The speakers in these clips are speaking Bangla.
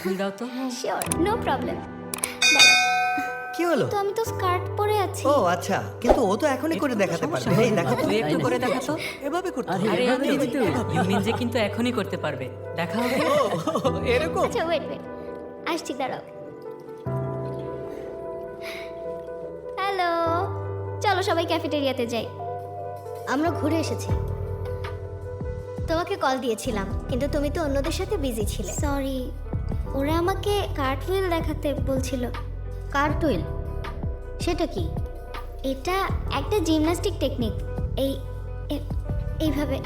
ফুল দাও তো। Sure, no problem. কি হলো? তো আমি তো স্কার্ট পরে আছি। ও আচ্ছা, কিন্তু ও তো এখনই করে দেখাতে পারবে। এই দেখো, তুই একটু করে দেখা তো। এভাবে করতে আরে হবে। এভাবে কিন্তু ইউমিন যে কিন্তু এখনই করতে পারবে, দেখা হবে। ও, এরকম? আচ্ছা ওয়েট আসছি, দাঁড়াও। হ্যালো, চলো সবাই ক্যাফেটেরিয়াতে যাই। আমরা ঘুরে এসেছি। তোমাকে কল দিয়েছিলাম কিন্তু তুমি তো অন্যদের সাথে বিজি ছিলে। সরি, ওরা আমাকে কার্টউইল দেখাতে বলছিল। কার্টউইল সেটা কি? এটা একটা জিমন্যাস্টিক টেকনিক। এইভাবে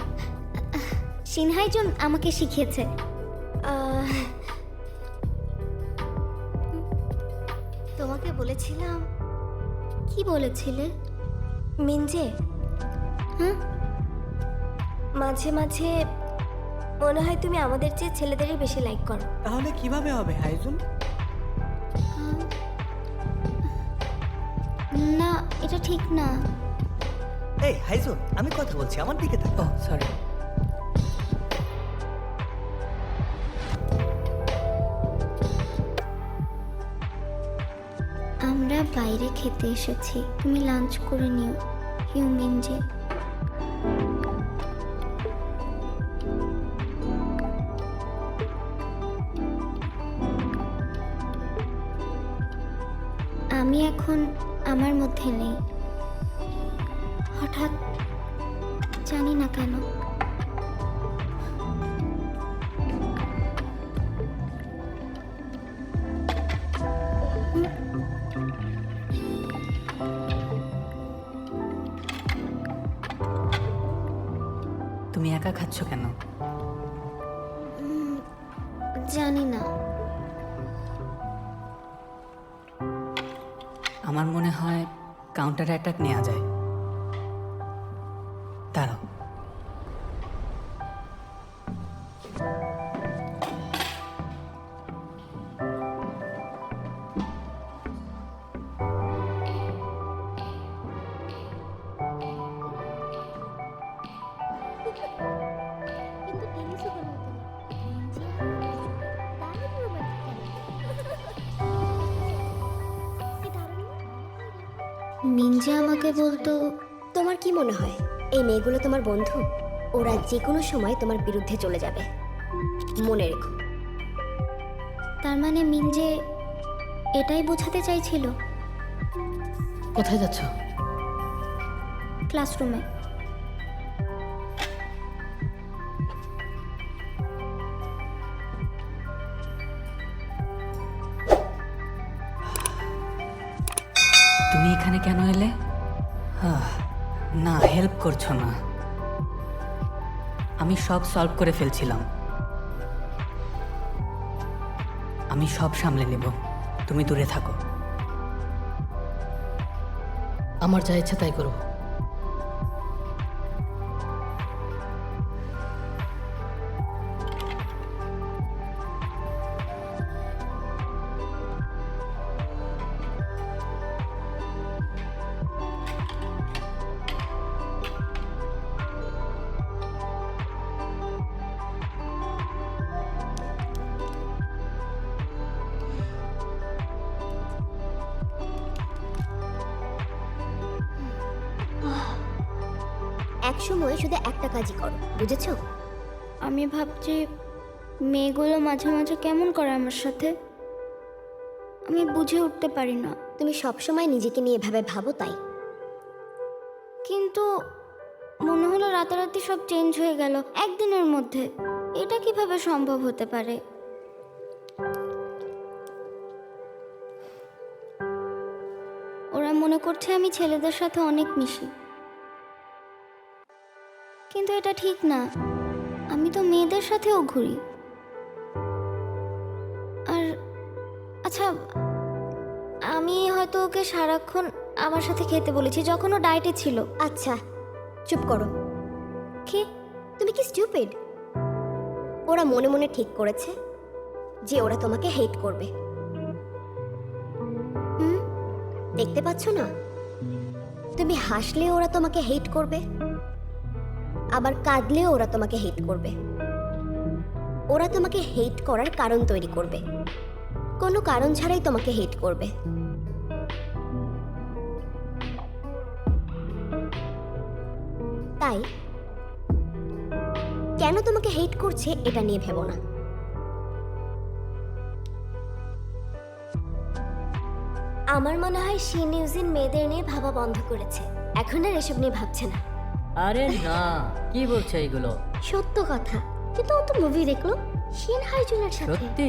সিনহাইজন আমাকে শিখিয়েছে। তোমাকে বলেছিলাম। কি বলেছিলে? মিনজে, হ্যাঁ, মাঝে মাঝে মনে হয় তুমি আমাদের চেয়ে ছেলেদেরই বেশি লাইক করো। তাহলে কিভাবে হবে হাইজুন? না এটা ঠিক না। এই হাইজুন, আমি কথা বলছি, আমার দিকে ও তাকাও। সরি। আমরা বাইরে খেতে এসেছি, তুমি লাঞ্চ করে নিও। হিউমিন যে আমি এখন আমার মধ্যে নেই, হঠাৎ জানি না কেন। তুমি একা খাচ্ছ কেন? জানি না। আমার মনে হয় কাউন্টার অ্যাটাক নেওয়া যায়। দাঁড়াও। মিনজে আমাকে বলতো, তোমার কি মনে হয় এই মেয়েগুলো তোমার বন্ধু? ওরা যে কোনো সময় তোমার বিরুদ্ধে চলে যাবে, মনে রেখো। তার মানে মিনজে এটাই বোঝাতে চাইছিল। কোথায় যাচ্ছ? ক্লাসরুমে। তুমি এখানে কেন এলে? না, হেল্প করছো না। আমি সব সলভ করে ফেলছিলাম। আমি সব সামলে নেব, তুমি দূরে থাকো। আমার যা ইচ্ছা তাই করবো। এক সময় শুধু একটা কাজই করো, বুঝেছো? আমি ভাবছি মেয়েগুলো মাঝে মাঝে কেমন করে আমার সাথে, আমি বুঝে উঠতে পারি না। তুমি সবসময় নিজেকে নিয়ে এভাবে ভাবো তাই। কিন্তু মনে হলো রাতারাতি সব চেঞ্জ হয়ে গেল একদিনের মধ্যে। এটা কিভাবে সম্ভব হতে পারে? ওরা মনে করছে আমি ছেলেদের সাথে অনেক মিশি, কিন্তু এটা ঠিক না। আমি তো মেয়েদের সাথেও ঘুরি। আর আচ্ছা, আমি হয়তো ওকে সারাক্ষণ আমার সাথে খেতে বলেছি যখন ও ডায়েটে ছিল। আচ্ছা চুপ করো। কি? তুমি কি স্টুপিড? ওরা মনে মনে ঠিক করেছে যে ওরা তোমাকে হেট করবে। দেখতে পাচ্ছ না, তুমি হাসলে ওরা তোমাকে হেট করবে, আবার কাঁদলেও ওরা তোমাকে হেট করবে। ওরা তোমাকে হেট করার কারণ তৈরি করবে, কোনো কারণ ছাড়াই তোমাকে হেট করবে। তাই কেন তোমাকে হেট করছে এটা নিয়ে ভেবো না। আমার মনে হয় শি নিউজিন মেয়েদের নিয়ে ভাবা বন্ধ করেছে, এখন আর এসব নিয়ে ভাবছে না। আরে না, কি বলছো এগুলো? সত্য কথা, কিন্তু ও তো মুভি দেখলো শিন হাইজুনের সাথে। সত্যি?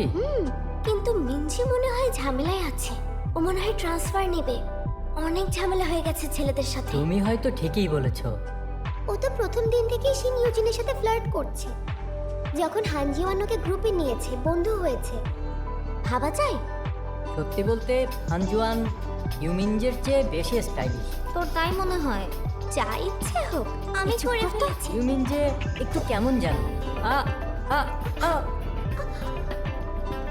কিন্তু মিনজি মনে হয় ঝামেলায় আছে, ও মনে হয় ট্রান্সফার নেবে। অনেক ঝামেলা হয়ে গেছে ছেলেদের সাথে। তুমি হয়তো ঠিকই বলেছো। ও তো প্রথম দিন থেকেই শিন ইউজিনের সাথে ফ্লার্ট করছে। যখন হানজিওয়ান ওকে গ্রুপে নিয়েছে, বন্ধু হয়েছে, ভাবা যায়? সত্যি বলতে হানজুয়ান ইউমিনজের চেয়ে বেশি স্টাইলিশ। তোর তাই মনে হয়? যা ইচ্ছে হোক, আমি করে ফেলেছি। ইউমিনজে একটু কেমন জানো? আ আ আ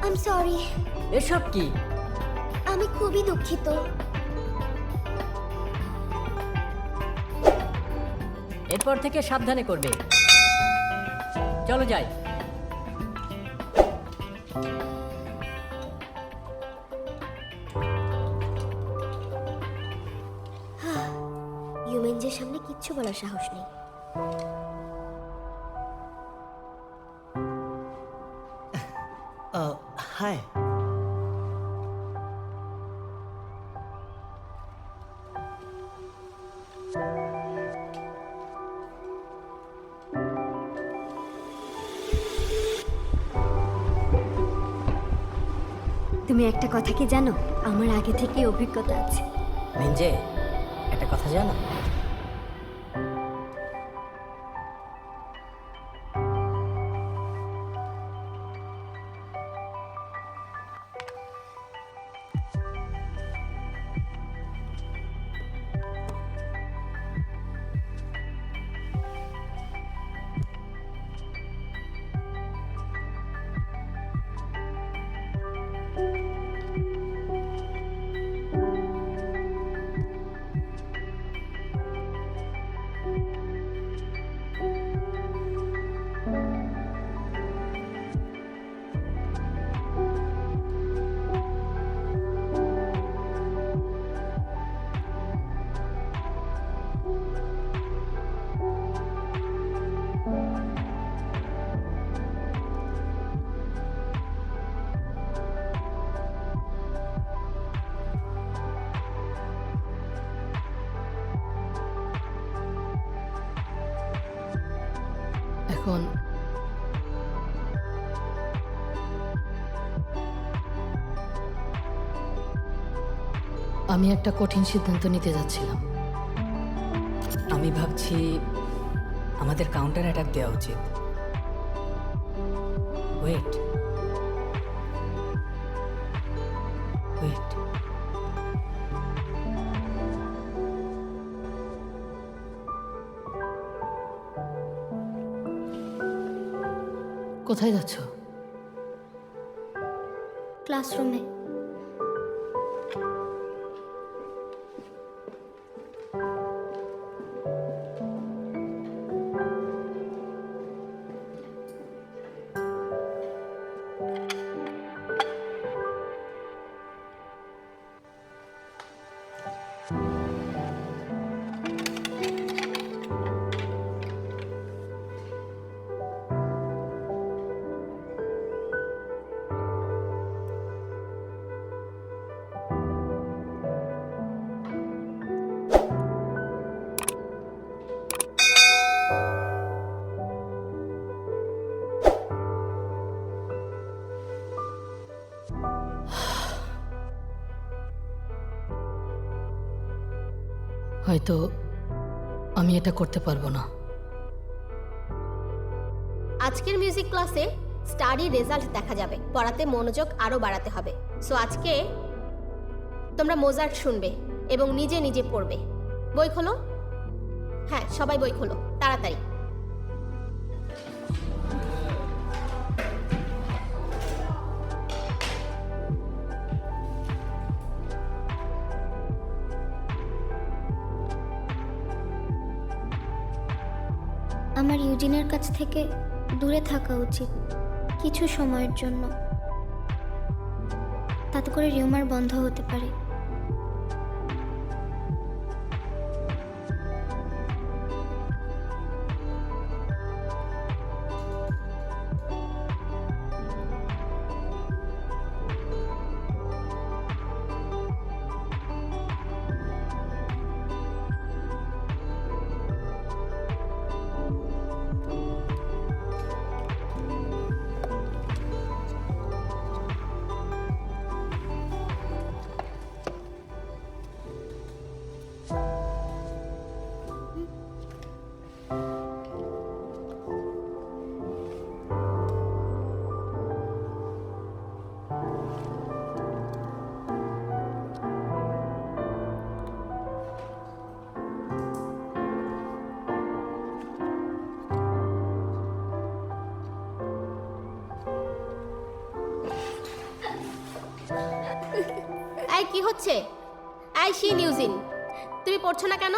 আই এম সরি। এসব কি? আমি খুবই দুঃখিত। এরপর থেকে সাবধানে করবে। চলো যাই। ইউমেনজের সামনে কিচ্ছু বলার সাহস নেই। হাই। তুমি একটা কথা কি জানো? আমার আগে থেকে অভিজ্ঞতা আছে। মিনজে, একটা কথা জানো? এখন আমি একটা কঠিন সিদ্ধান্ত নিতে যাচ্ছিলাম। আমি ভাবছি আমাদের কাউন্টার অ্যাটাক দেওয়া উচিত। ওয়েট ওয়েট, কোথায় যাচ্ছ? ক্লাসরুমে। হয়তো আমি এটা করতে পারবো না। আজকের মিউজিক ক্লাসে স্টাডি রেজাল্ট দেখা যাবে, পড়াতে মনোযোগ আরো বাড়াতে হবে। সো আজকে তোমরা মোজার্ট শুনবে এবং নিজে নিজে পড়বে। বই খোলো। হ্যাঁ, সবাই বই খোলো তাড়াতাড়ি। আমার ইউজিনের কাছ থেকে দূরে থাকা উচিত। কিছু সময়ের জন্য। তাতে করে রিউমার বন্ধ হতে পারে। এই কি হচ্ছে? এই শি নিউজিন, তুমি পড়ছো না কেন?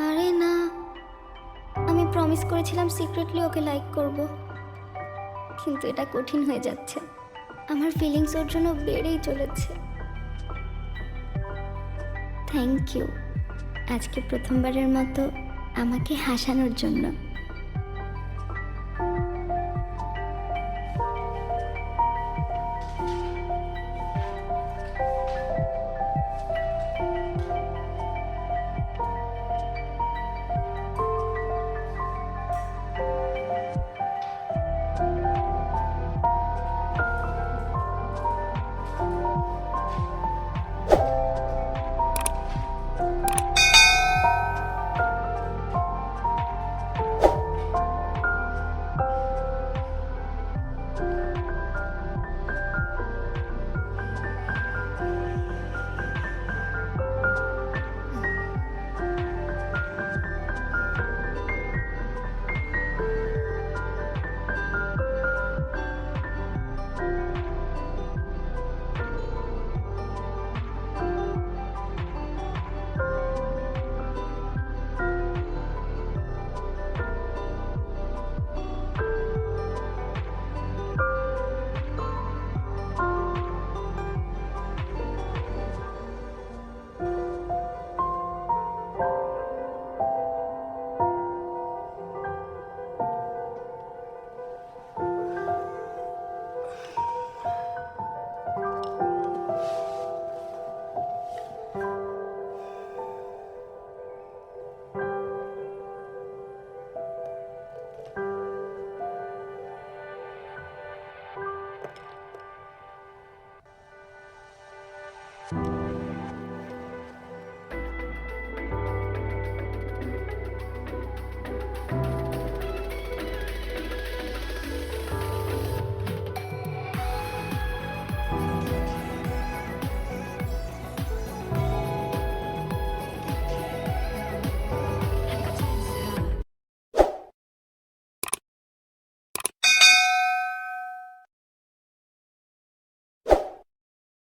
আরে না, আমি প্রমিস করেছিলাম সিক্রেটলি ওকে লাইক করব, কিন্তু এটা কঠিন হয়ে যাচ্ছে। আমার ফিলিংস ওর জন্য বেড়েই চলেছে। থ্যাংক ইউ আজকে প্রথমবারের মতো আমাকে হাসানোর জন্য।